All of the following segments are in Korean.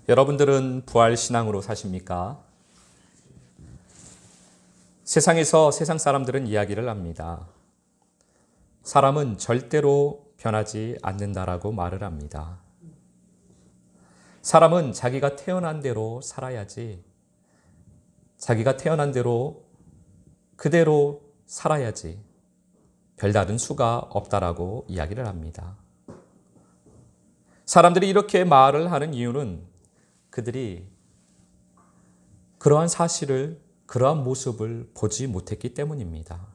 여러분들은 부활신앙으로 사십니까? 세상에서 세상 사람들은 이야기를 합니다. 사람은 절대로 변하지 않는다라고 말을 합니다. 사람은 자기가 태어난 대로 살아야지, 자기가 태어난 대로 그대로 살아야지 별다른 수가 없다라고 이야기를 합니다. 사람들이 이렇게 말을 하는 이유는 그들이 그러한 사실을, 그러한 모습을 보지 못했기 때문입니다.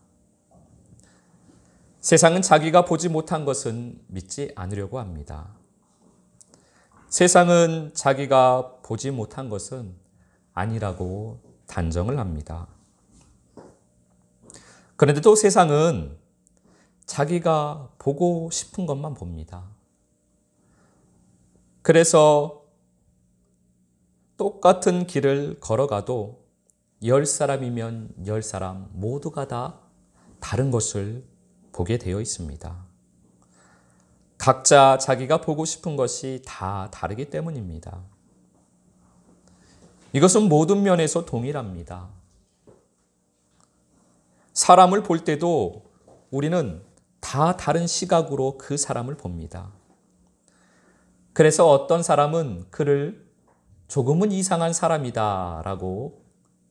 세상은 자기가 보지 못한 것은 믿지 않으려고 합니다. 세상은 자기가 보지 못한 것은 아니라고 단정을 합니다. 그런데 또 세상은 자기가 보고 싶은 것만 봅니다. 그래서 똑같은 길을 걸어가도 10사람이면 10사람 모두가 다 다른 것을 보게 되어 있습니다. 각자 자기가 보고 싶은 것이 다 다르기 때문입니다. 이것은 모든 면에서 동일합니다. 사람을 볼 때도 우리는 다 다른 시각으로 그 사람을 봅니다. 그래서 어떤 사람은 그를 조금은 이상한 사람이다 라고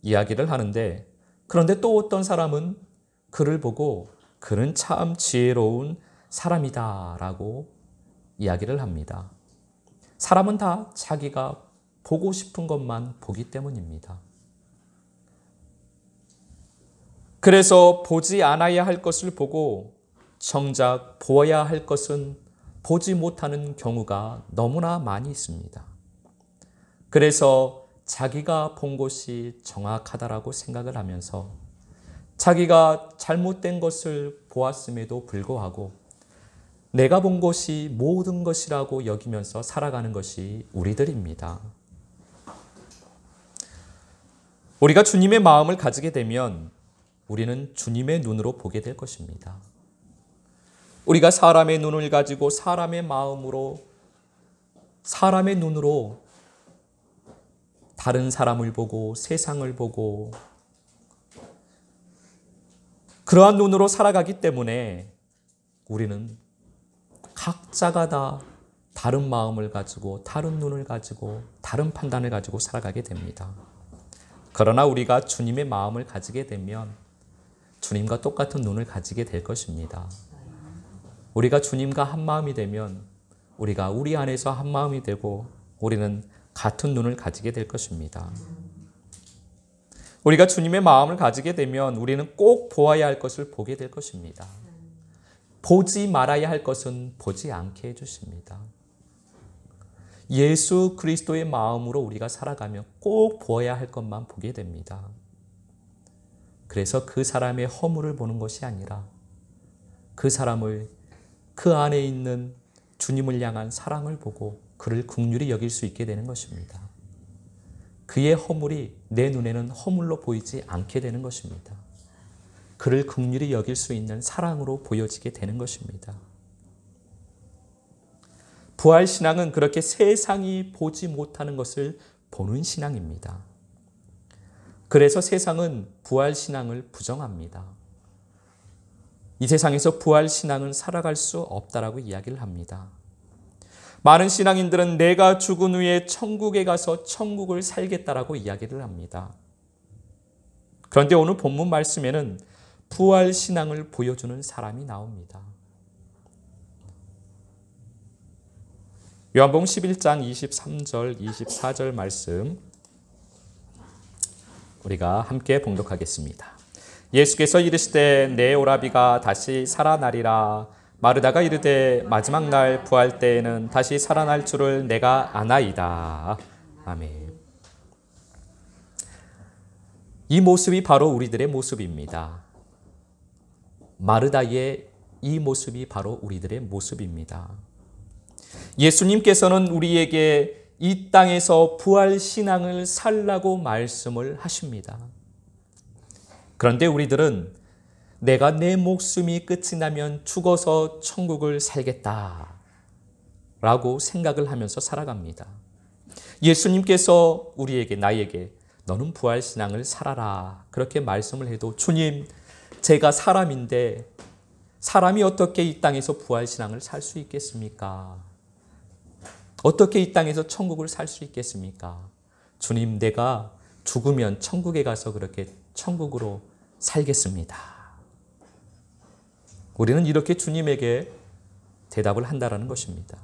이야기를 하는데, 그런데 또 어떤 사람은 그를 보고 그는 참 지혜로운 사람이다 라고 이야기를 합니다. 사람은 다 자기가 보고 싶은 것만 보기 때문입니다. 그래서 보지 않아야 할 것을 보고 정작 보아야 할 것은 보지 못하는 경우가 너무나 많이 있습니다. 그래서 자기가 본 것이 정확하다라고 생각을 하면서 자기가 잘못된 것을 보았음에도 불구하고 내가 본 것이 모든 것이라고 여기면서 살아가는 것이 우리들입니다. 우리가 주님의 마음을 가지게 되면 우리는 주님의 눈으로 보게 될 것입니다. 우리가 사람의 눈을 가지고 사람의 마음으로, 사람의 눈으로 다른 사람을 보고 세상을 보고 그러한 눈으로 살아가기 때문에 우리는 각자가 다 다른 마음을 가지고 다른 눈을 가지고 다른 판단을 가지고 살아가게 됩니다. 그러나 우리가 주님의 마음을 가지게 되면 주님과 똑같은 눈을 가지게 될 것입니다. 우리가 주님과 한 마음이 되면 우리가 우리 안에서 한 마음이 되고 우리는 같은 눈을 가지게 될 것입니다. 우리가 주님의 마음을 가지게 되면 우리는 꼭 보아야 할 것을 보게 될 것입니다. 보지 말아야 할 것은 보지 않게 해주십니다. 예수 그리스도의 마음으로 우리가 살아가면 꼭 보아야 할 것만 보게 됩니다. 그래서 그 사람의 허물을 보는 것이 아니라 그 사람을, 그 안에 있는 주님을 향한 사랑을 보고 그를 긍휼히 여길 수 있게 되는 것입니다. 그의 허물이 내 눈에는 허물로 보이지 않게 되는 것입니다. 그를 긍휼히 여길 수 있는 사랑으로 보여지게 되는 것입니다. 부활신앙은 그렇게 세상이 보지 못하는 것을 보는 신앙입니다. 그래서 세상은 부활신앙을 부정합니다. 이 세상에서 부활신앙은 살아갈 수 없다라고 이야기를 합니다. 많은 신앙인들은 내가 죽은 후에 천국에 가서 천국을 살겠다라고 이야기를 합니다. 그런데 오늘 본문 말씀에는 부활신앙을 보여주는 사람이 나옵니다. 요한복음 11장 23절, 24절 말씀 우리가 함께 봉독하겠습니다. 예수께서 이르시되 내 오라비가 다시 살아나리라. 마르다가 이르되 마지막 날 부활 때에는 다시 살아날 줄을 내가 아나이다. 아멘. 이 모습이 바로 우리들의 모습입니다. 마르다의 이 모습이 바로 우리들의 모습입니다. 예수님께서는 우리에게 이 땅에서 부활 신앙을 살라고 말씀을 하십니다. 그런데 우리들은 내가 내 목숨이 끝이 나면 죽어서 천국을 살겠다 라고 생각을 하면서 살아갑니다. 예수님께서 우리에게, 나에게 너는 부활신앙을 살아라 그렇게 말씀을 해도 주님, 제가 사람인데 사람이 어떻게 이 땅에서 부활신앙을 살 수 있겠습니까? 어떻게 이 땅에서 천국을 살 수 있겠습니까? 주님, 내가 죽으면 천국에 가서 그렇게 천국으로 살겠습니다. 우리는 이렇게 주님에게 대답을 한다는 것입니다.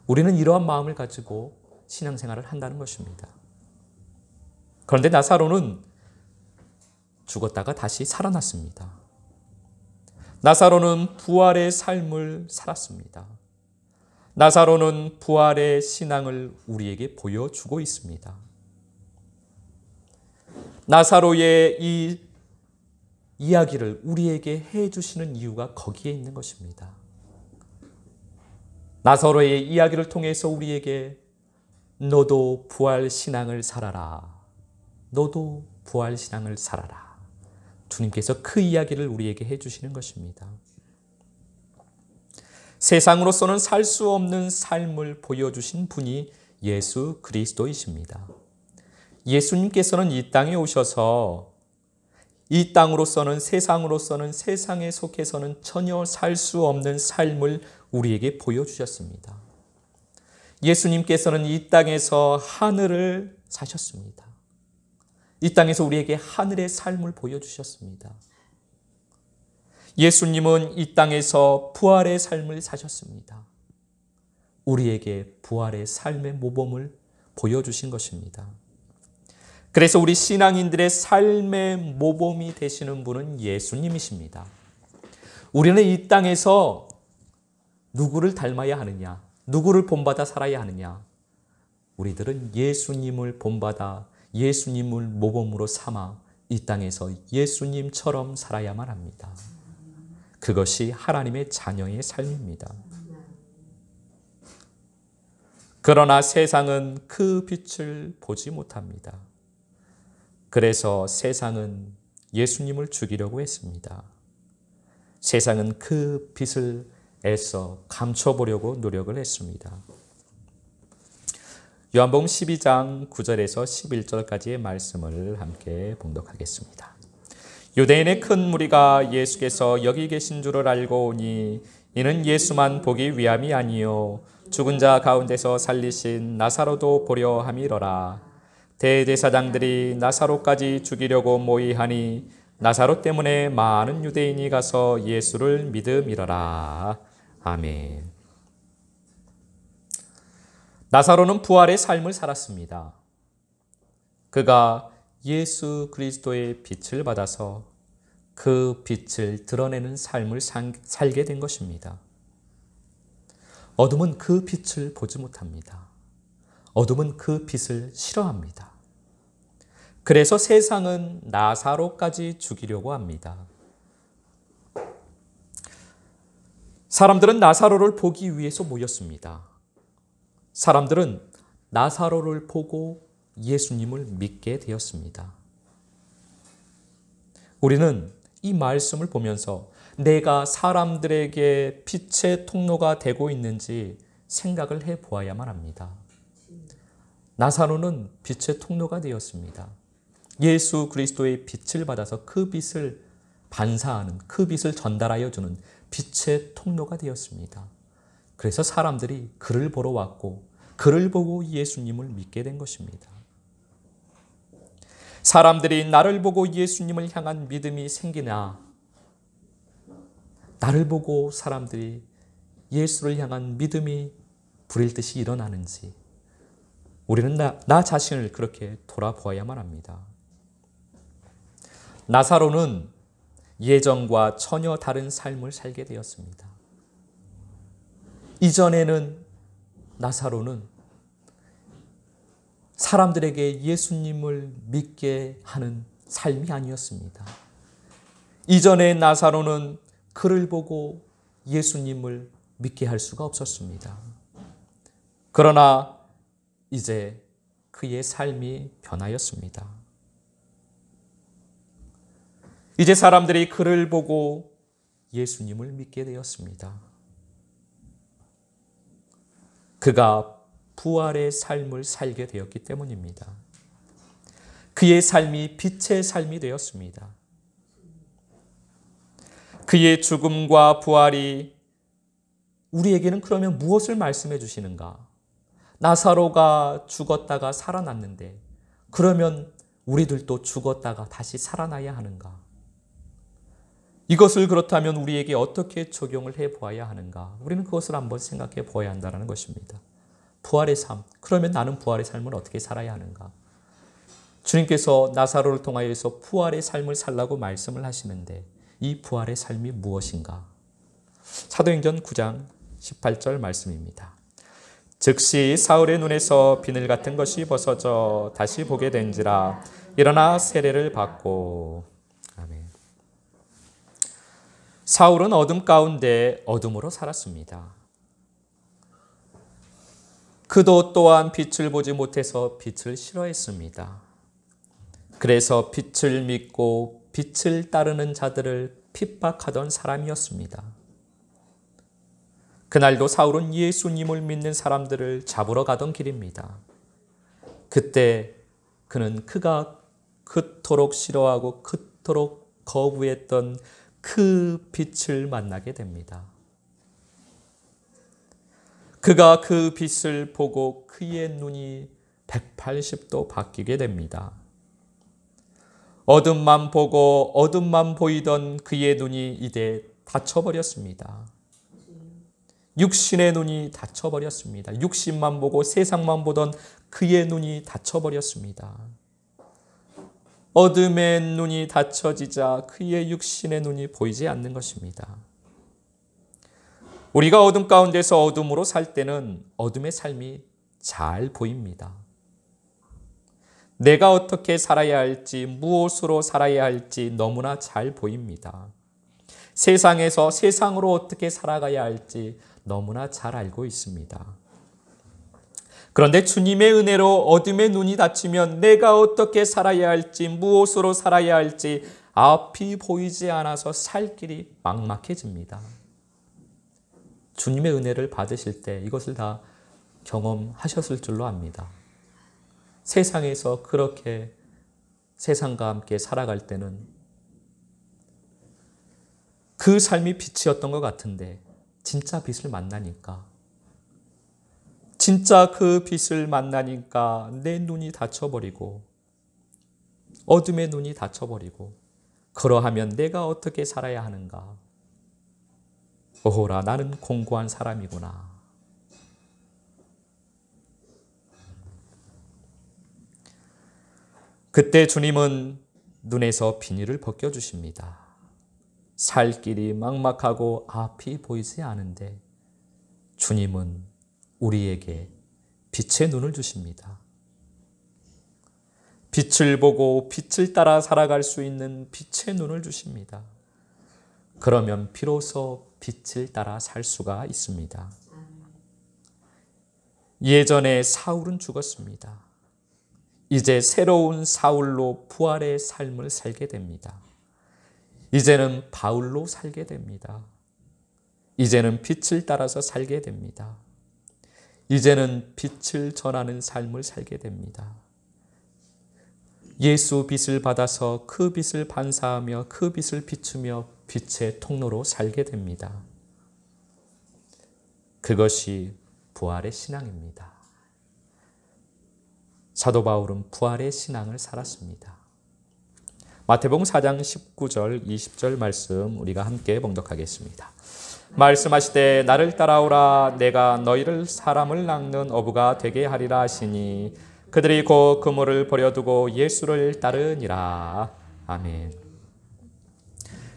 우리는 이러한 마음을 가지고 신앙생활을 한다는 것입니다. 그런데 나사로는 죽었다가 다시 살아났습니다. 나사로는 부활의 삶을 살았습니다. 나사로는 부활의 신앙을 우리에게 보여주고 있습니다. 나사로의 이 이야기를 우리에게 해주시는 이유가 거기에 있는 것입니다. 나사로의 이야기를 통해서 우리에게 너도 부활 신앙을 살아라. 너도 부활 신앙을 살아라. 주님께서 그 이야기를 우리에게 해주시는 것입니다. 세상으로서는 살 수 없는 삶을 보여주신 분이 예수 그리스도이십니다. 예수님께서는 이 땅에 오셔서 이 땅으로서는, 세상으로서는, 세상에 속해서는 전혀 살 수 없는 삶을 우리에게 보여주셨습니다. 예수님께서는 이 땅에서 하늘을 사셨습니다. 이 땅에서 우리에게 하늘의 삶을 보여주셨습니다. 예수님은 이 땅에서 부활의 삶을 사셨습니다. 우리에게 부활의 삶의 모범을 보여주신 것입니다. 그래서 우리 신앙인들의 삶의 모범이 되시는 분은 예수님이십니다. 우리는 이 땅에서 누구를 닮아야 하느냐? 누구를 본받아 살아야 하느냐? 우리들은 예수님을 본받아 예수님을 모범으로 삼아 이 땅에서 예수님처럼 살아야만 합니다. 그것이 하나님의 자녀의 삶입니다. 그러나 세상은 그 빛을 보지 못합니다. 그래서 세상은 예수님을 죽이려고 했습니다. 세상은 그 빛을 애써 감춰보려고 노력을 했습니다. 요한복음 12장 9절에서 11절까지의 말씀을 함께 봉독하겠습니다. 유대인의 큰 무리가 예수께서 여기 계신 줄을 알고 오니 이는 예수만 보기 위함이 아니요 죽은 자 가운데서 살리신 나사로도 보려 함이러라. 대제사장들이 나사로까지 죽이려고 모의하니 나사로 때문에 많은 유대인이 가서 예수를 믿음이러라. 아멘. 나사로는 부활의 삶을 살았습니다. 그가 예수 그리스도의 빛을 받아서 그 빛을 드러내는 삶을 살게 된 것입니다. 어둠은 그 빛을 보지 못합니다. 어둠은 그 빛을 싫어합니다. 그래서 세상은 나사로까지 죽이려고 합니다. 사람들은 나사로를 보기 위해서 모였습니다. 사람들은 나사로를 보고 예수님을 믿게 되었습니다. 우리는 이 말씀을 보면서 내가 사람들에게 빛의 통로가 되고 있는지 생각을 해 보아야만 합니다. 나사로는 빛의 통로가 되었습니다. 예수 그리스도의 빛을 받아서 그 빛을 반사하는, 그 빛을 전달하여 주는 빛의 통로가 되었습니다. 그래서 사람들이 그를 보러 왔고 그를 보고 예수님을 믿게 된 것입니다. 사람들이 나를 보고 예수님을 향한 믿음이 생기나, 나를 보고 사람들이 예수를 향한 믿음이 불일 듯이 일어나는지 우리는 나 자신을 그렇게 돌아보아야만 합니다. 나사로는 예전과 전혀 다른 삶을 살게 되었습니다. 이전에는 나사로는 사람들에게 예수님을 믿게 하는 삶이 아니었습니다. 이전에 나사로는 그를 보고 예수님을 믿게 할 수가 없었습니다. 그러나 이제 그의 삶이 변하였습니다. 이제 사람들이 그를 보고 예수님을 믿게 되었습니다. 그가 부활의 삶을 살게 되었기 때문입니다. 그의 삶이 빛의 삶이 되었습니다. 그의 죽음과 부활이 우리에게는 그러면 무엇을 말씀해 주시는가? 나사로가 죽었다가 살아났는데 그러면 우리들도 죽었다가 다시 살아나야 하는가? 이것을 그렇다면 우리에게 어떻게 적용을 해 보아야 하는가? 우리는 그것을 한번 생각해 보아야 한다는 것입니다. 부활의 삶. 그러면 나는 부활의 삶을 어떻게 살아야 하는가? 주님께서 나사로를 통하여서 부활의 삶을 살라고 말씀을 하시는데 이 부활의 삶이 무엇인가? 사도행전 9장 18절 말씀입니다. 즉시 사울의 눈에서 비늘 같은 것이 벗어져 다시 보게 된지라 일어나 세례를 받고. 아멘. 사울은 어둠 가운데 어둠으로 살았습니다. 그도 또한 빛을 보지 못해서 빛을 싫어했습니다. 그래서 빛을 믿고 빛을 따르는 자들을 핍박하던 사람이었습니다. 그날도 사울은 예수님을 믿는 사람들을 잡으러 가던 길입니다. 그때 그가 그토록 싫어하고 그토록 거부했던 그 빛을 만나게 됩니다. 그가 그 빛을 보고 그의 눈이 180도 바뀌게 됩니다. 어둠만 보고 어둠만 보이던 그의 눈이 이제 닫혀버렸습니다. 육신의 눈이 닫혀버렸습니다. 육신만 보고 세상만 보던 그의 눈이 닫혀버렸습니다. 어둠의 눈이 닫혀지자 그의 육신의 눈이 보이지 않는 것입니다. 우리가 어둠 가운데서 어둠으로 살 때는 어둠의 삶이 잘 보입니다. 내가 어떻게 살아야 할지, 무엇으로 살아야 할지 너무나 잘 보입니다. 세상에서 세상으로 어떻게 살아가야 할지 너무나 잘 알고 있습니다. 그런데 주님의 은혜로 어둠의 눈이 닫히면 내가 어떻게 살아야 할지, 무엇으로 살아야 할지 앞이 보이지 않아서 살 길이 막막해집니다. 주님의 은혜를 받으실 때 이것을 다 경험하셨을 줄로 압니다. 세상에서 그렇게 세상과 함께 살아갈 때는 그 삶이 빛이었던 것 같은데 진짜 빛을 만나니까 내 눈이 닫혀버리고 어둠의 눈이 닫혀버리고 그러하면 내가 어떻게 살아야 하는가? 오호라, 나는 공고한 사람이구나. 그때 주님은 눈에서 비닐을 벗겨주십니다. 살 길이 막막하고 앞이 보이지 않은데 주님은 우리에게 빛의 눈을 주십니다. 빛을 보고 빛을 따라 살아갈 수 있는 빛의 눈을 주십니다. 그러면 비로소 빛을 따라 살 수가 있습니다. 예전에 사울은 죽었습니다. 이제 새로운 사울로 부활의 삶을 살게 됩니다. 이제는 바울로 살게 됩니다. 이제는 빛을 따라서 살게 됩니다. 이제는 빛을 전하는 삶을 살게 됩니다. 예수 빛을 받아서 그 빛을 반사하며 그 빛을 비추며 빛의 통로로 살게 됩니다. 그것이 부활의 신앙입니다. 사도 바울은 부활의 신앙을 살았습니다. 마태복음 4장 19절 20절 말씀 우리가 함께 봉독하겠습니다. 말씀하시되 나를 따라오라 내가 너희를 사람을 낚는 어부가 되게 하리라 하시니 그들이 곧 그물을 버려두고 예수를 따르니라. 아멘.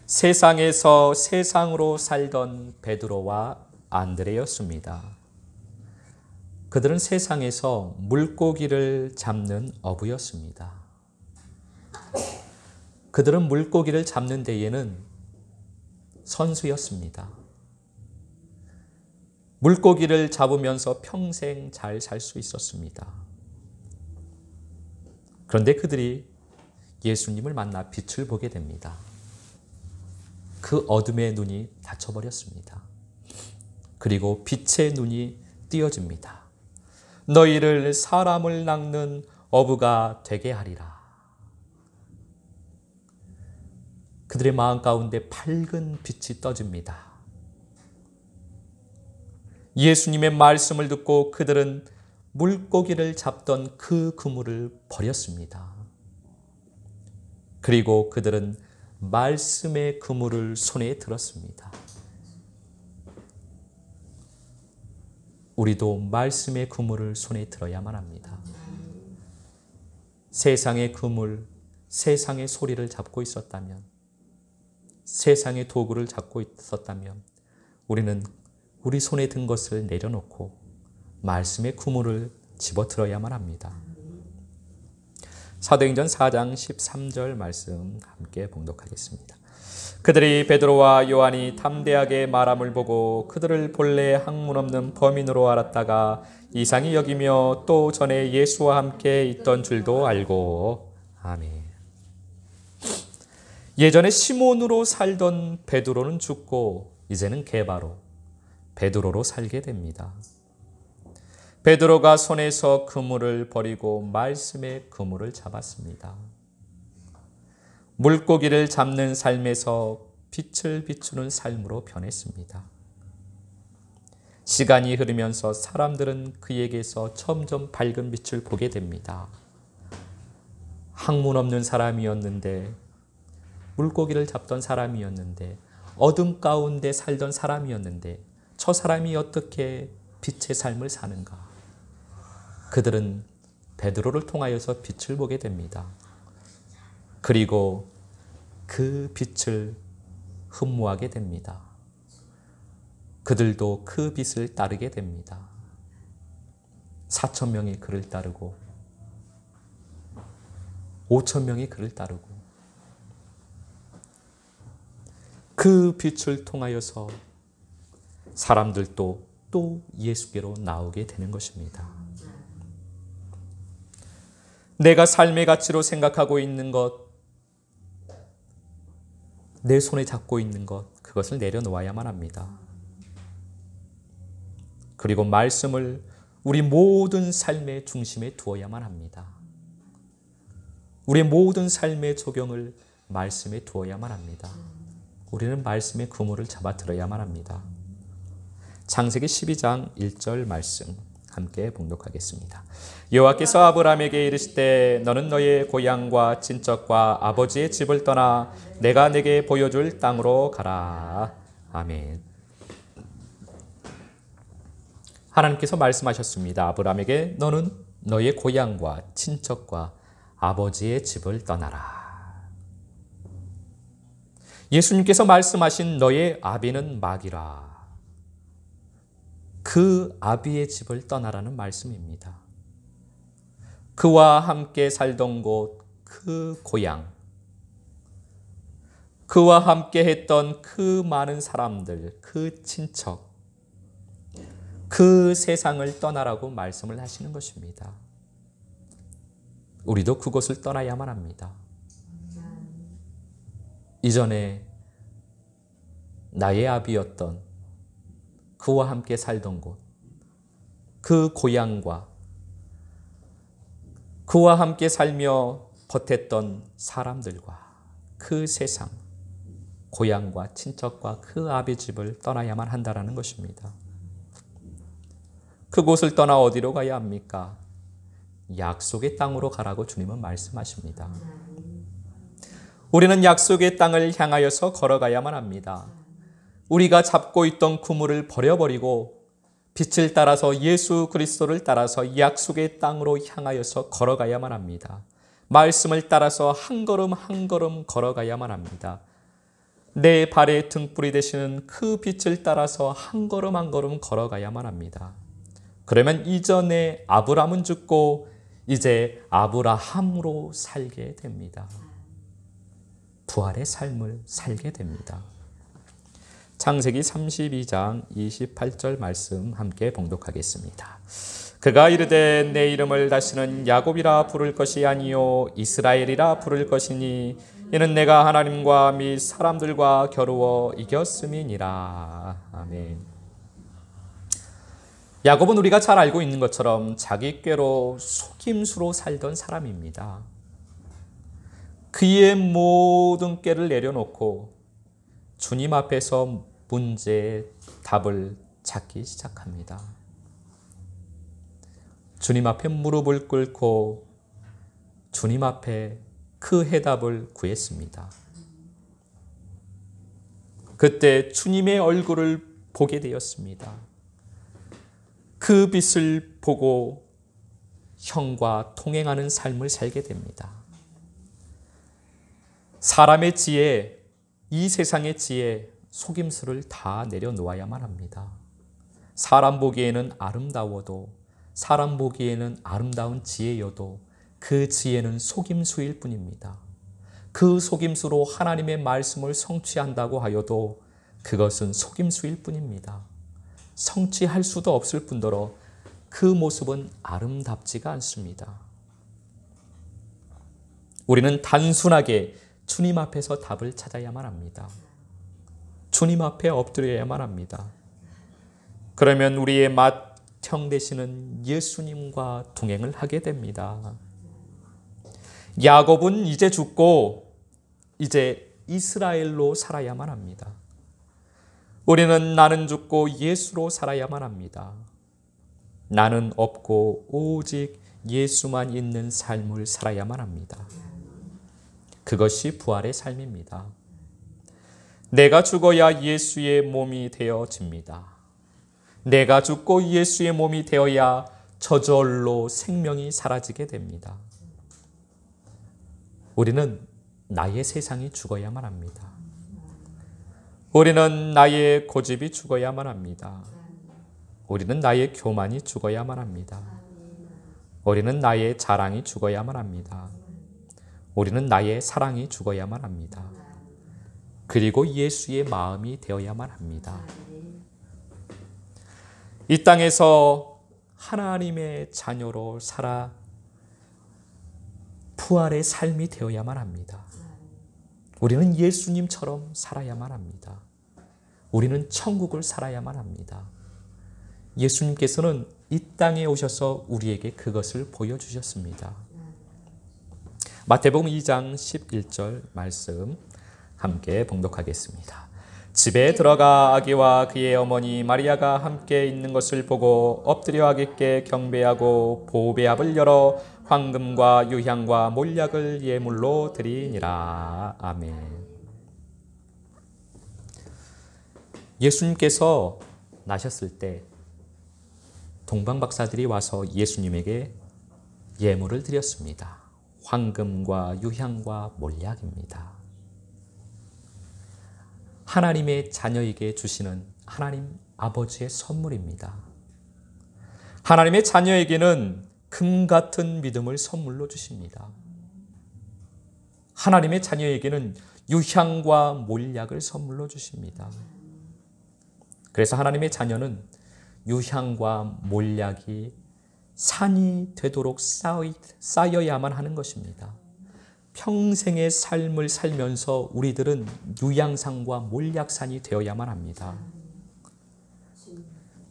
세상에서 세상으로 살던 베드로와 안드레였습니다. 그들은 세상에서 물고기를 잡는 어부였습니다. 그들은 물고기를 잡는 데에는 선수였습니다. 물고기를 잡으면서 평생 잘 살 수 있었습니다. 그런데 그들이 예수님을 만나 빛을 보게 됩니다. 그 어둠의 눈이 닫혀버렸습니다. 그리고 빛의 눈이 띄어집니다. 너희를 사람을 낚는 어부가 되게 하리라. 그들의 마음 가운데 밝은 빛이 떠집니다. 예수님의 말씀을 듣고 그들은 물고기를 잡던 그 그물을 버렸습니다. 그리고 그들은 말씀의 그물을 손에 들었습니다. 우리도 말씀의 그물을 손에 들어야만 합니다. 세상의 그물, 세상의 소리를 잡고 있었다면, 세상의 도구를 잡고 있었다면 우리는 우리 손에 든 것을 내려놓고 말씀의 그물을 집어들어야만 합니다. 사도행전 4장 13절 말씀 함께 봉독하겠습니다. 그들이 베드로와 요한이 담대하게 말함을 보고 그들을 본래 학문 없는 범인으로 알았다가 이상히 여기며 또 전에 예수와 함께 있던 줄도 알고. 아멘. 예전에 시몬으로 살던 베드로는 죽고 이제는 게바로 베드로로 살게 됩니다. 베드로가 손에서 그물을 버리고 말씀의 그물을 잡았습니다. 물고기를 잡는 삶에서 빛을 비추는 삶으로 변했습니다. 시간이 흐르면서 사람들은 그에게서 점점 밝은 빛을 보게 됩니다. 학문 없는 사람이었는데, 물고기를 잡던 사람이었는데, 어둠 가운데 살던 사람이었는데 저 사람이 어떻게 빛의 삶을 사는가? 그들은 베드로를 통하여서 빛을 보게 됩니다. 그리고 그 빛을 흠모하게 됩니다. 그들도 그 빛을 따르게 됩니다. 4,000명이 그를 따르고 5,000명이 그를 따르고 그 빛을 통하여서 사람들도 또 예수께로 나오게 되는 것입니다. 내가 삶의 가치로 생각하고 있는 것, 내 손에 잡고 있는 것, 그것을 내려놓아야만 합니다. 그리고 말씀을 우리 모든 삶의 중심에 두어야만 합니다. 우리의 모든 삶의 조경을 말씀에 두어야만 합니다. 우리는 말씀의 그물을 잡아들어야만 합니다. 창세기 12장 1절 말씀 함께 봉독하겠습니다. 여호와께서 아브라함에게 이르시되 너는 너의 고향과 친척과 아버지의 집을 떠나 내가 네게 보여줄 땅으로 가라. 아멘. 하나님께서 말씀하셨습니다. 아브라함에게 너는 너의 고향과 친척과 아버지의 집을 떠나라. 예수님께서 말씀하신 너의 아비는 마귀라. 그 아비의 집을 떠나라는 말씀입니다. 그와 함께 살던 곳, 그 고향, 그와 함께 했던 그 많은 사람들, 그 친척, 그 세상을 떠나라고 말씀을 하시는 것입니다. 우리도 그곳을 떠나야만 합니다. 이전에 나의 아비였던 그와 함께 살던 곳, 그 고향과 그와 함께 살며 버텼던 사람들과 그 세상, 고향과 친척과 그 아비 집을 떠나야만 한다는 것입니다. 그곳을 떠나 어디로 가야 합니까? 약속의 땅으로 가라고 주님은 말씀하십니다. 우리는 약속의 땅을 향하여서 걸어가야만 합니다. 우리가 잡고 있던 그물을 버려버리고 빛을 따라서 예수 그리스도를 따라서 약속의 땅으로 향하여서 걸어가야만 합니다. 말씀을 따라서 한 걸음 한 걸음 걸어가야만 합니다. 내 발의 등불이 되시는 그 빛을 따라서 한 걸음 한 걸음 걸어가야만 합니다. 그러면 이전에 아브람은 죽고 이제 아브라함으로 살게 됩니다. 부활의 삶을 살게 됩니다. 창세기 32장 28절 말씀 함께 봉독하겠습니다. 그가 이르되 내 이름을 다시는 야곱이라 부를 것이 아니요 이스라엘이라 부를 것이니 이는 내가 하나님과 및 사람들과 겨루어 이겼음이니라. 아멘. 야곱은 우리가 잘 알고 있는 것처럼 자기 꾀로 속임수로 살던 사람입니다. 그의 모든 꾀를 내려놓고 주님 앞에서 문제의 답을 찾기 시작합니다. 주님 앞에 무릎을 꿇고 주님 앞에 그 해답을 구했습니다. 그때 주님의 얼굴을 보게 되었습니다. 그 빛을 보고 형과 동행하는 삶을 살게 됩니다. 사람의 지혜, 이 세상의 지혜, 속임수를 다 내려놓아야만 합니다. 사람 보기에는 아름다워도, 사람 보기에는 아름다운 지혜여도 그 지혜는 속임수일 뿐입니다. 그 속임수로 하나님의 말씀을 성취한다고 하여도 그것은 속임수일 뿐입니다. 성취할 수도 없을 뿐더러 그 모습은 아름답지가 않습니다. 우리는 단순하게 주님 앞에서 답을 찾아야만 합니다. 주님 앞에 엎드려야만 합니다. 그러면 우리의 맏형 되시는 예수님과 동행을 하게 됩니다. 야곱은 이제 죽고 이제 이스라엘로 살아야만 합니다. 우리는 나는 죽고 예수로 살아야만 합니다. 나는 없고 오직 예수만 있는 삶을 살아야만 합니다. 그것이 부활의 삶입니다. 내가 죽어야 예수의 몸이 되어집니다. 내가 죽고 예수의 몸이 되어야 저절로 생명이 사라지게 됩니다. 우리는 나의 세상이 죽어야만 합니다. 우리는 나의 고집이 죽어야만 합니다. 우리는 나의 교만이 죽어야만 합니다. 우리는 나의 자랑이 죽어야만 합니다. 우리는 나의 사랑이 죽어야만 합니다. 그리고 예수의 마음이 되어야만 합니다. 이 땅에서 하나님의 자녀로 살아 부활의 삶이 되어야만 합니다. 우리는 예수님처럼 살아야만 합니다. 우리는 천국을 살아야만 합니다. 예수님께서는 이 땅에 오셔서 우리에게 그것을 보여주셨습니다. 마태복음 2장 11절 말씀 함께 봉독하겠습니다. 집에 들어가 아기와 그의 어머니 마리아가 함께 있는 것을 보고 엎드려 아기께 경배하고 보배압을 열어 황금과 유향과 몰약을 예물로 드리니라. 아멘. 예수님께서 나셨을 때 동방박사들이 와서 예수님에게 예물을 드렸습니다. 황금과 유향과 몰약입니다. 하나님의 자녀에게 주시는 하나님 아버지의 선물입니다. 하나님의 자녀에게는 금 같은 믿음을 선물로 주십니다. 하나님의 자녀에게는 유향과 몰약을 선물로 주십니다. 그래서 하나님의 자녀는 유향과 몰약이 산이 되도록 쌓여야만 하는 것입니다. 평생의 삶을 살면서 우리들은 유향산과 몰약산이 되어야만 합니다.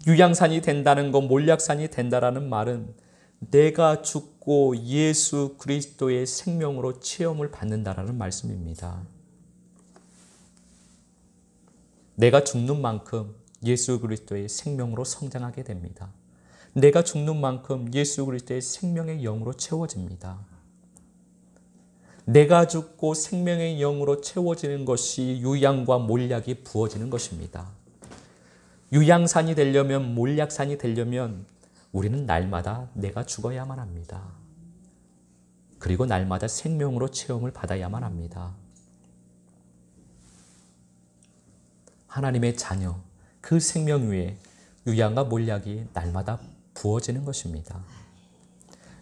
유향산이 된다는 것, 몰약산이 된다라는 말은 내가 죽고 예수 그리스도의 생명으로 체험을 받는다라는 말씀입니다. 내가 죽는 만큼 예수 그리스도의 생명으로 성장하게 됩니다. 내가 죽는 만큼 예수 그리스도의 생명의 영으로 채워집니다. 내가 죽고 생명의 영으로 채워지는 것이 유향과 몰약이 부어지는 것입니다. 유향산이 되려면, 몰약산이 되려면 우리는 날마다 내가 죽어야만 합니다. 그리고 날마다 생명으로 체험을 받아야만 합니다. 하나님의 자녀, 그 생명 위에 유향과 몰약이 날마다 부어지는 것입니다.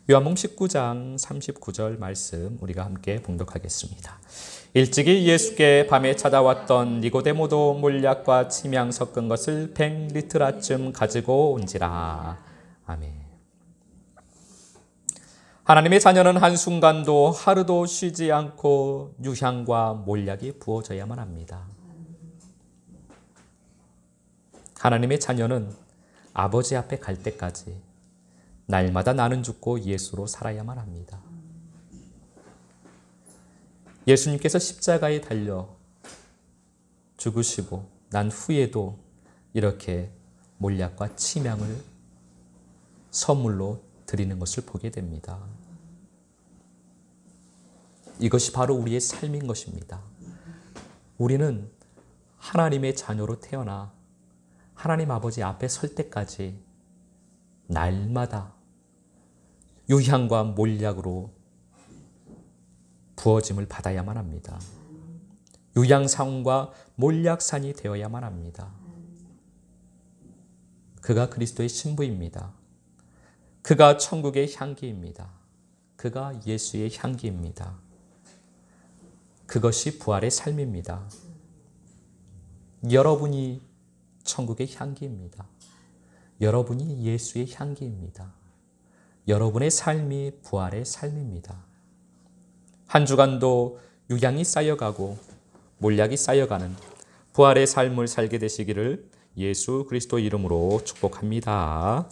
요한복음 19장 39절 말씀 우리가 함께 봉독하겠습니다. 일찍이 예수께 밤에 찾아왔던 니고데모도 몰약과 침향 섞은 것을 100리트라쯤 가지고 온지라. 아멘. 하나님의 자녀는 한순간도 하루도 쉬지 않고 유향과 몰약이 부어져야만 합니다. 하나님의 자녀는 아버지 앞에 갈 때까지 날마다 나는 죽고 예수로 살아야만 합니다. 예수님께서 십자가에 달려 죽으시고 난 후에도 이렇게 몰약과 침향을 선물로 드리는 것을 보게 됩니다. 이것이 바로 우리의 삶인 것입니다. 우리는 하나님의 자녀로 태어나 하나님 아버지 앞에 설 때까지 날마다 유향과 몰약으로 부어짐을 받아야만 합니다. 유향산과 몰약산이 되어야만 합니다. 그가 그리스도의 신부입니다. 그가 천국의 향기입니다. 그가 예수의 향기입니다. 그것이 부활의 삶입니다. 여러분이 천국의 향기입니다. 여러분이 예수의 향기입니다. 여러분의 삶이 부활의 삶입니다. 한 주간도 유향이 쌓여가고 몰약이 쌓여가는 부활의 삶을 살게 되시기를 예수 그리스도 이름으로 축복합니다.